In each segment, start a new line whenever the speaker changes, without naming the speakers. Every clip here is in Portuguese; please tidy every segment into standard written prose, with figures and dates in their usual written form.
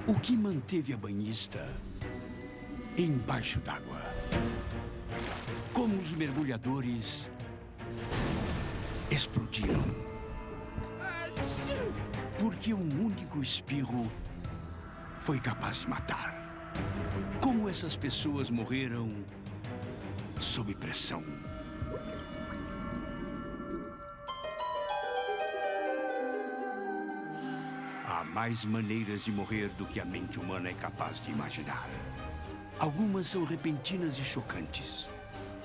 O que manteve a banhista embaixo d'água? Como os mergulhadores explodiram? Porque um único espirro foi capaz de matar. Como essas pessoas morreram sob pressão? Há mais maneiras de morrer do que a mente humana é capaz de imaginar. Algumas são repentinas e chocantes.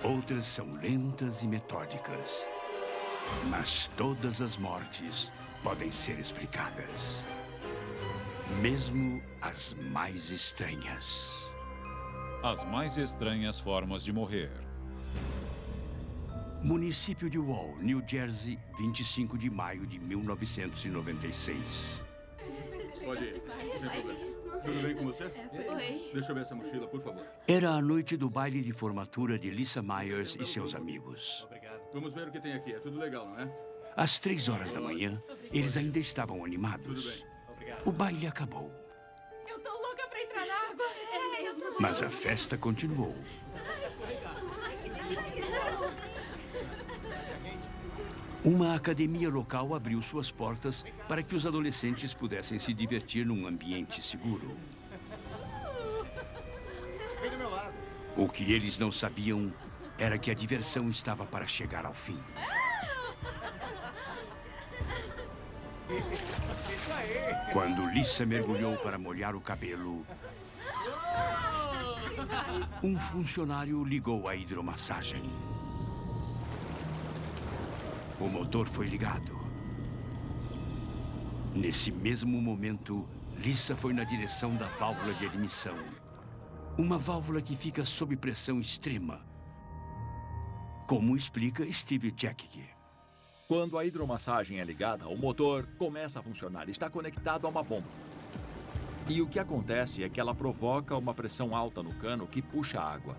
Outras são lentas e metódicas. Mas todas as mortes podem ser explicadas. Mesmo as mais estranhas.
As mais estranhas formas de morrer.
Município de Wall, New Jersey, 25 de maio de 1996.
Pode ir, sem problema. Tudo bem com você? Oi. Deixa eu ver essa mochila, por favor.
Era a noite do baile de formatura de Lisa Myers e seus amigos.
Obrigado. Vamos ver o que tem aqui. É tudo legal, não é?
Às 3 horas da manhã, eles ainda estavam animados.
Tudo bem.
O baile acabou.
Eu tô louca pra entrar na água. É mesmo?
Mas a festa continuou. Uma academia local abriu suas portas para que os adolescentes pudessem se divertir num ambiente seguro.
Vem do meu lado.
O que eles não sabiam era que a diversão estava para chegar ao fim.
Isso aí.
Quando Lisa mergulhou para molhar o cabelo, um funcionário ligou a hidromassagem. O motor foi ligado. Nesse mesmo momento, Lisa foi na direção da válvula de admissão. Uma válvula que fica sob pressão extrema. Como explica Steve Jackie.
Quando a hidromassagem é ligada, o motor começa a funcionar. Está conectado a uma bomba. E o que acontece é que ela provoca uma pressão alta no cano que puxa a água.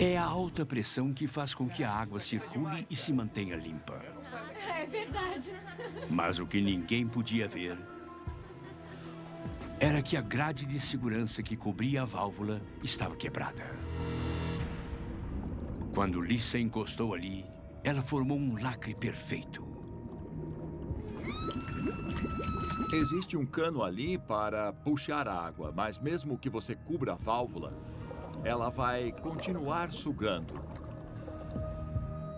É a alta pressão que faz com que a água circule e se mantenha limpa.
É verdade.
Mas o que ninguém podia ver era que a grade de segurança que cobria a válvula estava quebrada. Quando Lisa encostou ali, ela formou um lacre perfeito.
Existe um cano ali para puxar a água, mas mesmo que você cubra a válvula, ela vai continuar sugando.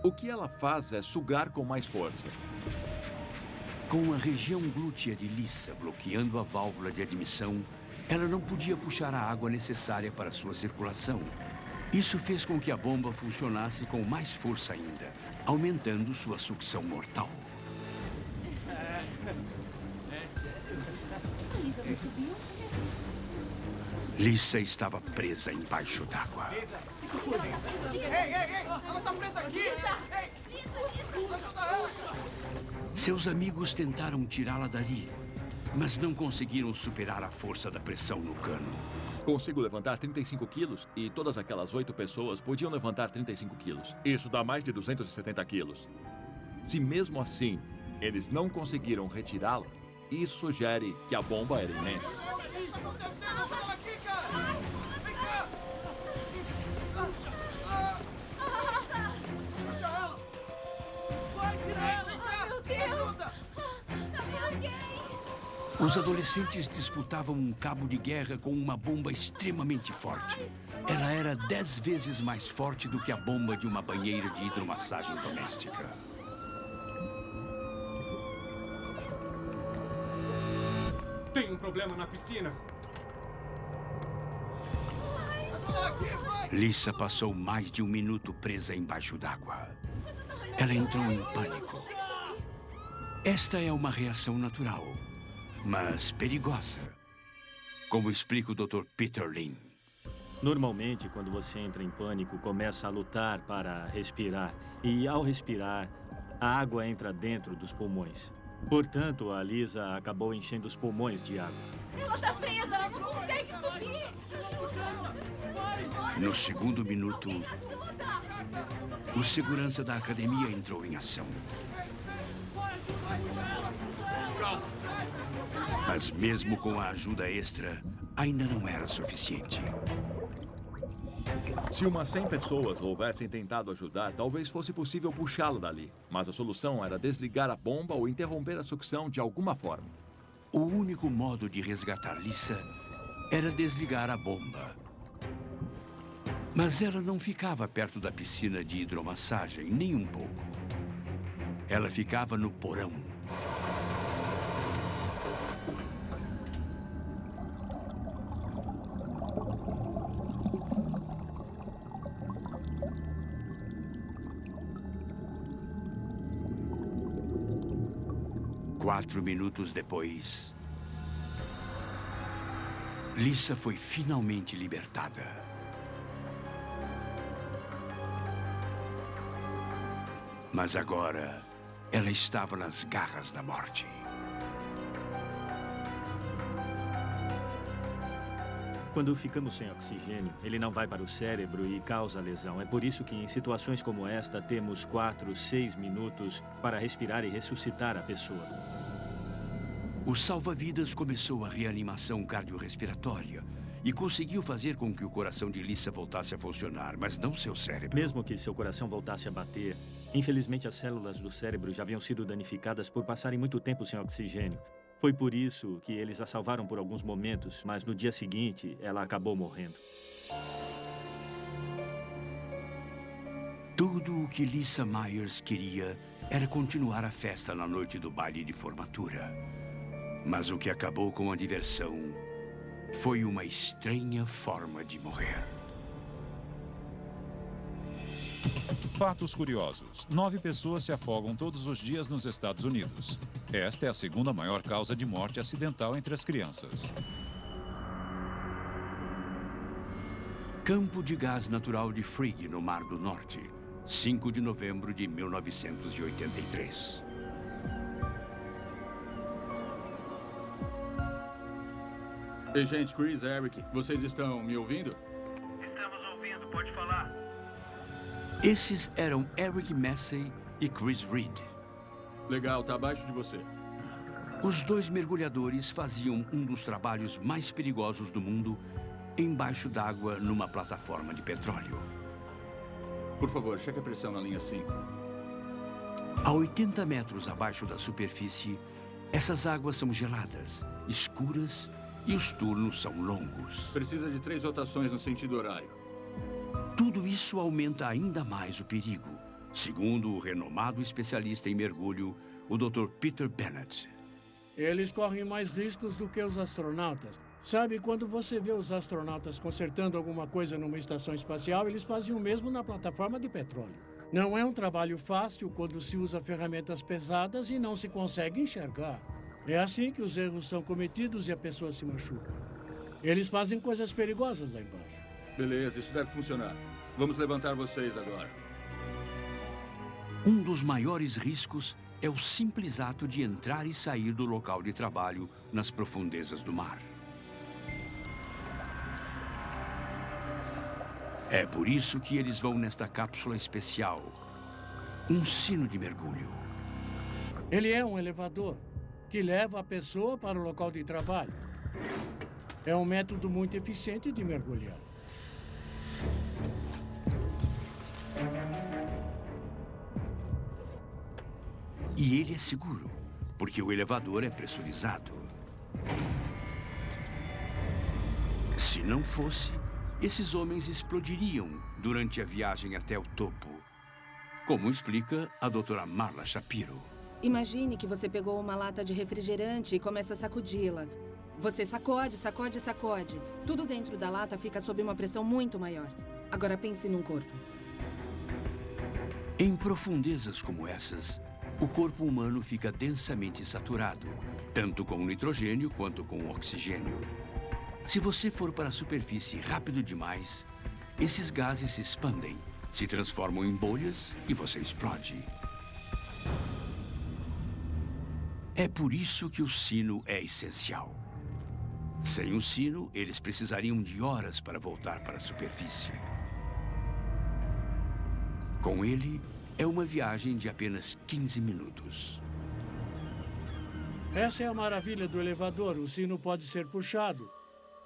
O que ela faz é sugar com mais força.
Com a região glútea de Lisa bloqueando a válvula de admissão, ela não podia puxar a água necessária para sua circulação. Isso fez com que a bomba funcionasse com mais força ainda, aumentando sua sucção mortal.
A Lisa não subiu?
Lisa estava presa embaixo d'água.
Lisa, ei! Ela tá presa aqui!
Lisa!
Ajuda ela!
Seus amigos tentaram tirá-la dali, mas não conseguiram superar a força da pressão no cano.
Consigo levantar 35 quilos e todas aquelas 8 pessoas podiam levantar 35 quilos. Isso dá mais de 270 quilos. Se mesmo assim eles não conseguiram retirá-la, isso sugere que a bomba era imensa.
O que tá acontecendo? Ajuda ela aqui, cara! Vem cá! Puxa ela! Vai, tira ela! Vem cá!
Ai, meu Deus!
Ajuda!
Chame alguém!
Os adolescentes disputavam um cabo de guerra com uma bomba extremamente forte. Ela era 10 vezes mais forte do que a bomba de uma banheira de hidromassagem doméstica.
Tem um problema na piscina.
Lisa passou mais de 1 minuto presa embaixo d'água. Ela entrou em pânico. Esta é uma reação natural, mas perigosa, como explica o Dr. Peter Lin.
Normalmente, quando você entra em pânico, começa a lutar para respirar. E ao respirar, a água entra dentro dos pulmões. Portanto, a Lisa acabou enchendo os pulmões de água.
Ela tá presa! Ela não consegue subir!
No segundo minuto, o segurança da academia entrou em ação.
calma.
Mas mesmo com a ajuda extra, ainda não era suficiente.
Se umas 100 pessoas houvessem tentado ajudar, talvez fosse possível puxá-lo dali. Mas a solução era desligar a bomba ou interromper a sucção de alguma forma.
O único modo de resgatar Lisa era desligar a bomba. Mas ela não ficava perto da piscina de hidromassagem, nem um pouco. Ela ficava no porão. Quatro minutos depois, Lisa foi finalmente libertada. Mas agora, ela estava nas garras da morte.
Quando ficamos sem oxigênio, ele não vai para o cérebro e causa lesão. É por isso que em situações como esta, temos 4, 6 minutos para respirar e ressuscitar a pessoa.
O salva-vidas começou a reanimação cardiorrespiratória e conseguiu fazer com que o coração de Lisa voltasse a funcionar, mas não seu cérebro.
Mesmo que seu coração voltasse a bater, infelizmente as células do cérebro já haviam sido danificadas por passarem muito tempo sem oxigênio. Foi por isso que eles a salvaram por alguns momentos, mas no dia seguinte, ela acabou morrendo.
Tudo o que Lisa Myers queria era continuar a festa na noite do baile de formatura. Mas o que acabou com a diversão foi uma estranha forma de morrer.
Fatos curiosos. 9 pessoas se afogam todos os dias nos Estados Unidos. Esta é a segunda maior causa de morte acidental entre as crianças.
Campo de gás natural de Frigg, no Mar do Norte, 5 de novembro de 1983.
Ei, gente, Chris, Eric, vocês estão me ouvindo?
Estamos ouvindo, pode falar.
Esses eram Eric Massey e Chris Reed.
Legal, tá abaixo de você.
Os dois mergulhadores faziam um dos trabalhos mais perigosos do mundo embaixo d'água numa plataforma de petróleo.
Por favor, cheque a pressão na linha 5.
A 80 metros abaixo da superfície, essas águas são geladas, escuras e os turnos são longos.
Precisa de 3 rotações no sentido horário.
Tudo isso aumenta ainda mais o perigo, segundo o renomado especialista em mergulho, o Dr. Peter Bennett.
Eles correm mais riscos do que os astronautas. Sabe, quando você vê os astronautas consertando alguma coisa numa estação espacial, eles fazem o mesmo na plataforma de petróleo. Não é um trabalho fácil quando se usa ferramentas pesadas e não se consegue enxergar. É assim que os erros são cometidos e a pessoa se machuca. Eles fazem coisas perigosas lá embaixo.
Beleza, isso deve funcionar. Vamos levantar vocês agora.
Um dos maiores riscos é o simples ato de entrar e sair do local de trabalho nas profundezas do mar. É por isso que eles vão nesta cápsula especial, um sino de mergulho.
Ele é um elevador que leva a pessoa para o local de trabalho. É um método muito eficiente de mergulhar.
E ele é seguro, porque o elevador é pressurizado. Se não fosse, esses homens explodiriam durante a viagem até o topo, como explica a doutora Marla Shapiro.
Imagine que você pegou uma lata de refrigerante e começa a sacudi-la. Você sacode, sacode, sacode. Tudo dentro da lata fica sob uma pressão muito maior. Agora pense num corpo.
Em profundezas como essas, o corpo humano fica densamente saturado, tanto com nitrogênio quanto com oxigênio. Se você for para a superfície rápido demais, esses gases se expandem, se transformam em bolhas e você explode. É por isso que o sino é essencial. Sem o sino, eles precisariam de horas para voltar para a superfície. Com ele, é uma viagem de apenas 15 minutos.
Essa é a maravilha do elevador. O sino pode ser puxado,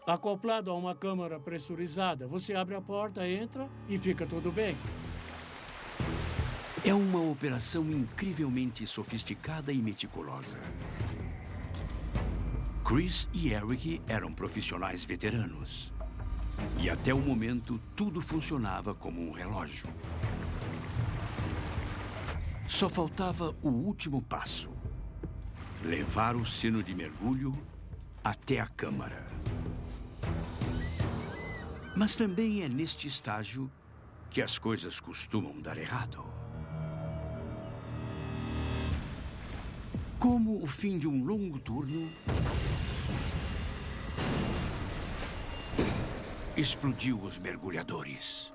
acoplado a uma câmara pressurizada. Você abre a porta, entra e fica tudo bem.
É uma operação incrivelmente sofisticada e meticulosa. Chris e Eric eram profissionais veteranos. E até o momento, tudo funcionava como um relógio. Só faltava o último passo. Levar o sino de mergulho até a câmara. Mas também é neste estágio que as coisas costumam dar errado. Como o fim de um longo turno explodiu os mergulhadores.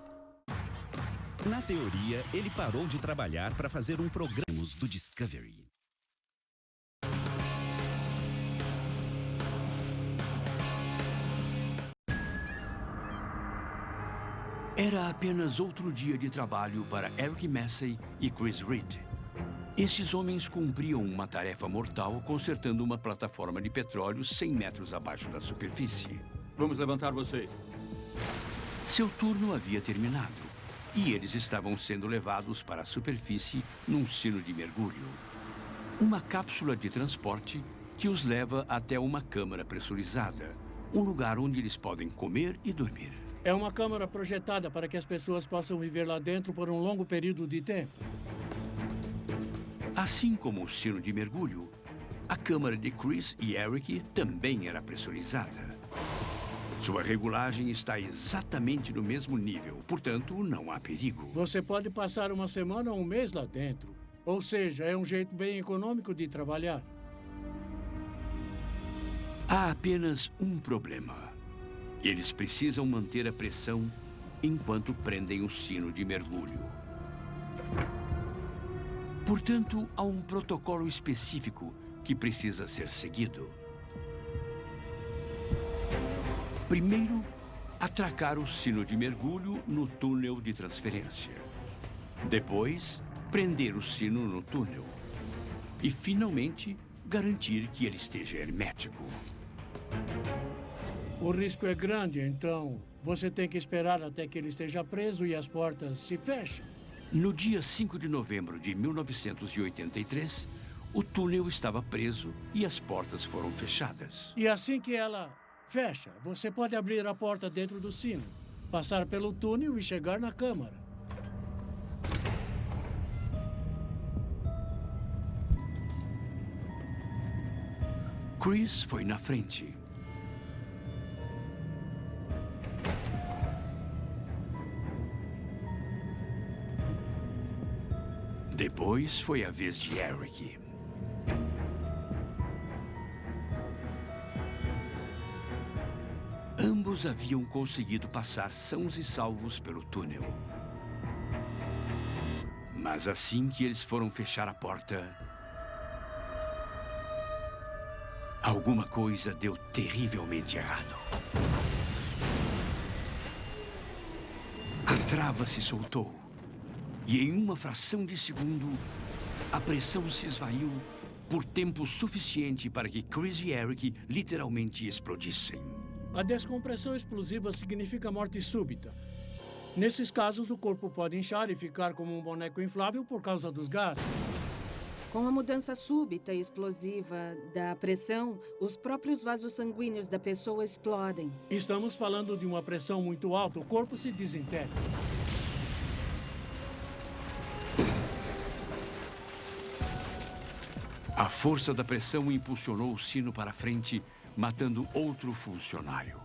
Na teoria, ele parou de trabalhar para fazer um programa do Discovery.
Era apenas outro dia de trabalho para Eric Massey e Chris Reed. Esses homens cumpriam uma tarefa mortal consertando uma plataforma de petróleo 100 metros abaixo da superfície.
Vamos levantar vocês.
Seu turno havia terminado e eles estavam sendo levados para a superfície num sino de mergulho. Uma cápsula de transporte que os leva até uma câmara pressurizada, um lugar onde eles podem comer e dormir.
É uma câmara projetada para que as pessoas possam viver lá dentro por um longo período de tempo.
Assim como o sino de mergulho, a câmara de Chris e Eric também era pressurizada. Sua regulagem está exatamente no mesmo nível, portanto, não há perigo.
Você pode passar uma semana ou um mês lá dentro. Ou seja, é um jeito bem econômico de trabalhar.
Há apenas um problema. Eles precisam manter a pressão enquanto prendem o sino de mergulho. Portanto, há um protocolo específico que precisa ser seguido. Primeiro, atracar o sino de mergulho no túnel de transferência. Depois, prender o sino no túnel. E, finalmente, garantir que ele esteja hermético.
O risco é grande, então você tem que esperar até que ele esteja preso e as portas se fechem.
No dia 5 de novembro de 1983, o túnel estava preso e as portas foram fechadas.
E assim que ela fecha, você pode abrir a porta dentro do sino, passar pelo túnel e chegar na câmara.
Chris foi na frente. Depois foi a vez de Eric. Ambos haviam conseguido passar sãos e salvos pelo túnel. Mas assim que eles foram fechar a porta, alguma coisa deu terrivelmente errado. A trava se soltou. E em uma fração de segundo, a pressão se esvaiu por tempo suficiente para que Chris e Eric literalmente explodissem.
A descompressão explosiva significa morte súbita. Nesses casos, o corpo pode inchar e ficar como um boneco inflável por causa dos gases.
Com a mudança súbita e explosiva da pressão, os próprios vasos sanguíneos da pessoa explodem.
Estamos falando de uma pressão muito alta, o corpo se desintegra.
A força da pressão impulsionou o sino para frente, matando outro funcionário.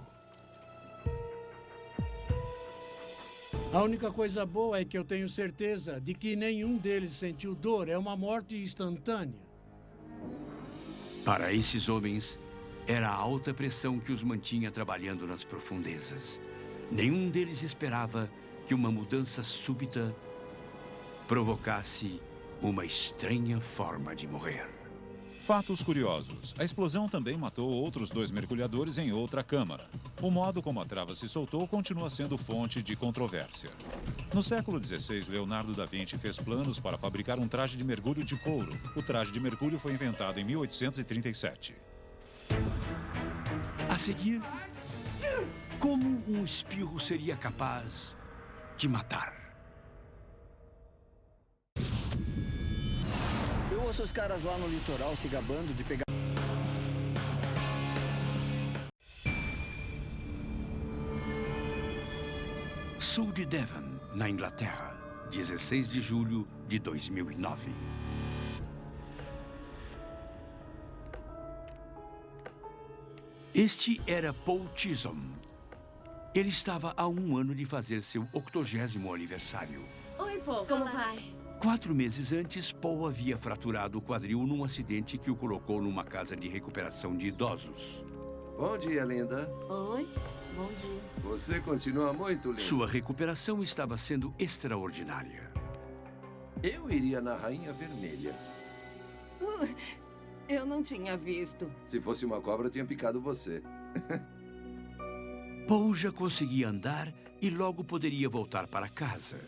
A única coisa boa é que eu tenho certeza de que nenhum deles sentiu dor. É uma morte instantânea.
Para esses homens, era a alta pressão que os mantinha trabalhando nas profundezas. Nenhum deles esperava que uma mudança súbita provocasse uma estranha forma de morrer.
Fatos curiosos. A explosão também matou outros 2 mergulhadores em outra câmara. O modo como a trava se soltou continua sendo fonte de controvérsia. No século XVI, Leonardo da Vinci fez planos para fabricar um traje de mergulho de couro. O traje de mergulho foi inventado em 1837.
A seguir, como um espirro seria capaz de matar?
Eu ouço os caras lá no litoral se gabando de pegar...
Sul de Devon, na Inglaterra, 16 de julho de 2009. Este era Paul Chisholm. Ele estava há um ano de fazer seu 80º aniversário.
Oi, Paul. Como vai?
4 meses antes, Paul havia fraturado o quadril num acidente que o colocou numa casa de recuperação de idosos.
Bom dia, linda.
Oi. Bom dia.
Você continua muito linda.
Sua recuperação estava sendo extraordinária.
Eu iria na Rainha Vermelha.
Eu não tinha visto.
Se fosse uma cobra, eu tinha picado você.
Paul já conseguia andar e logo poderia voltar para casa.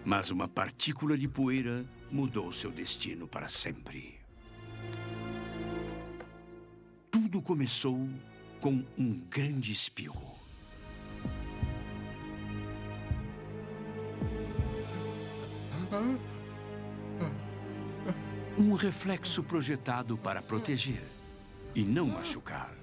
Mas uma partícula de poeira mudou seu destino para sempre. Tudo começou com um grande espirro. Um reflexo projetado para proteger e não machucar.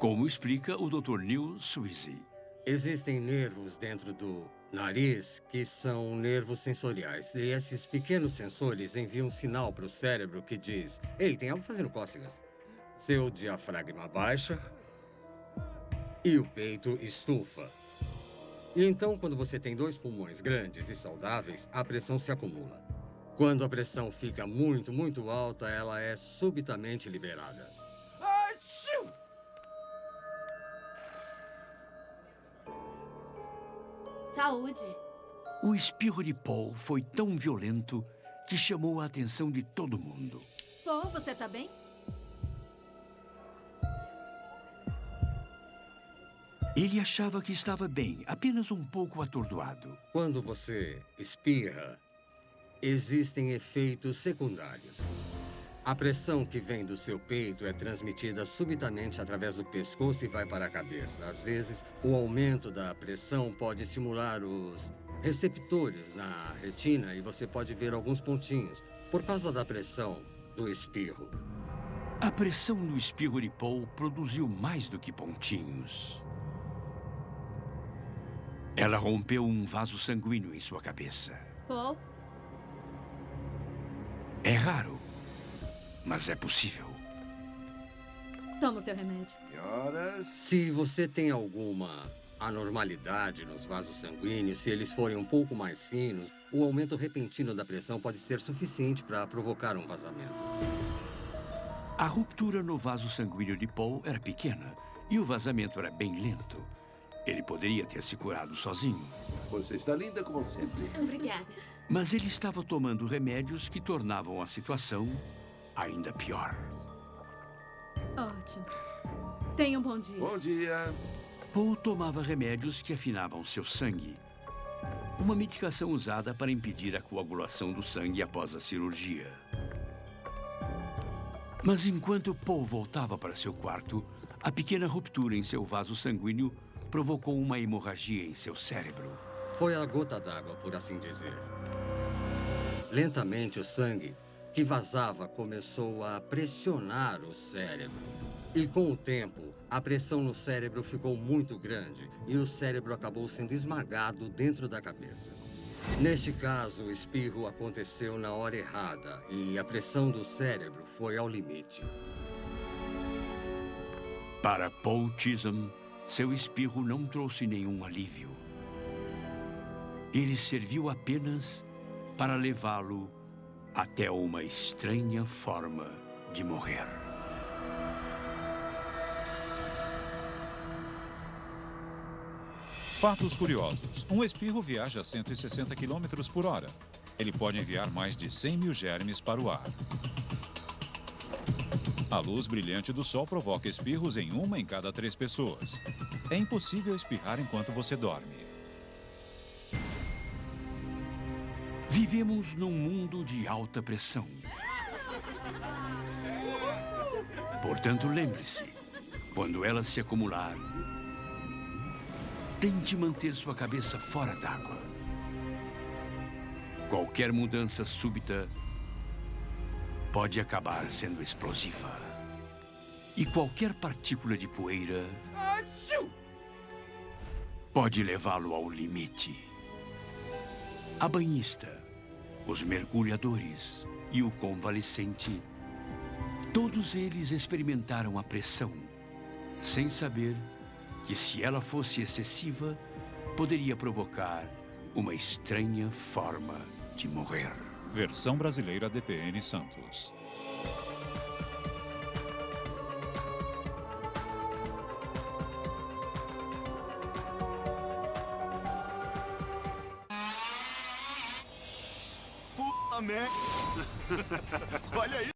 Como explica o Dr. Neil Sweezy.
Existem nervos dentro do nariz que são nervos sensoriais. E esses pequenos sensores enviam um sinal para o cérebro que diz: ei, tem algo fazendo cócegas. Seu diafragma baixa e o peito estufa. E então, quando você tem 2 pulmões grandes e saudáveis, a pressão se acumula. Quando a pressão fica muito, muito alta, ela é subitamente liberada.
Saúde.
O espirro de Paul foi tão violento que chamou a atenção de todo mundo.
Paul, você tá bem?
Ele achava que estava bem, apenas um pouco atordoado.
Quando você espirra, existem efeitos secundários. A pressão que vem do seu peito é transmitida subitamente através do pescoço e vai para a cabeça. Às vezes, o aumento da pressão pode estimular os receptores na retina e você pode ver alguns pontinhos por causa da pressão do espirro.
A pressão no espirro de Paul produziu mais do que pontinhos. Ela rompeu um vaso sanguíneo em sua cabeça.
Paul?
É raro, mas é possível.
Toma o seu remédio.
Senhoras...
Se você tem alguma anormalidade nos vasos sanguíneos, se eles forem um pouco mais finos, o aumento repentino da pressão pode ser suficiente para provocar um vazamento.
A ruptura no vaso sanguíneo de Paul era pequena e o vazamento era bem lento. Ele poderia ter se curado sozinho.
Você está linda como sempre.
Obrigada.
Mas ele estava tomando remédios que tornavam a situação ainda pior.
Ótimo. Tenha um bom dia.
Bom dia.
Paul tomava remédios que afinavam seu sangue. Uma medicação usada para impedir a coagulação do sangue após a cirurgia. Mas enquanto Paul voltava para seu quarto, a pequena ruptura em seu vaso sanguíneo provocou uma hemorragia em seu cérebro.
Foi a gota d'água, por assim dizer. Lentamente, o sangue que vazava começou a pressionar o cérebro. E com o tempo, a pressão no cérebro ficou muito grande e o cérebro acabou sendo esmagado dentro da cabeça. Neste caso, o espirro aconteceu na hora errada e a pressão do cérebro foi ao limite.
Para Paul Chisholm, seu espirro não trouxe nenhum alívio. Ele serviu apenas para levá-lo até uma estranha forma de morrer.
Fatos curiosos. Um espirro viaja a 160 km por hora. Ele pode enviar mais de 100 mil germes para o ar. A luz brilhante do sol provoca espirros em 1 em cada 3 pessoas. É impossível espirrar enquanto você dorme.
Vivemos num mundo de alta pressão. Portanto, lembre-se, quando ela se acumular, tente manter sua cabeça fora d'água. Qualquer mudança súbita pode acabar sendo explosiva. E qualquer partícula de poeira pode levá-lo ao limite. A banhista, os mergulhadores e o convalescente, todos eles experimentaram a pressão, sem saber que se ela fosse excessiva, poderia provocar uma estranha forma de morrer.
Versão brasileira DPN Santos.
Puta merda! Olha aí!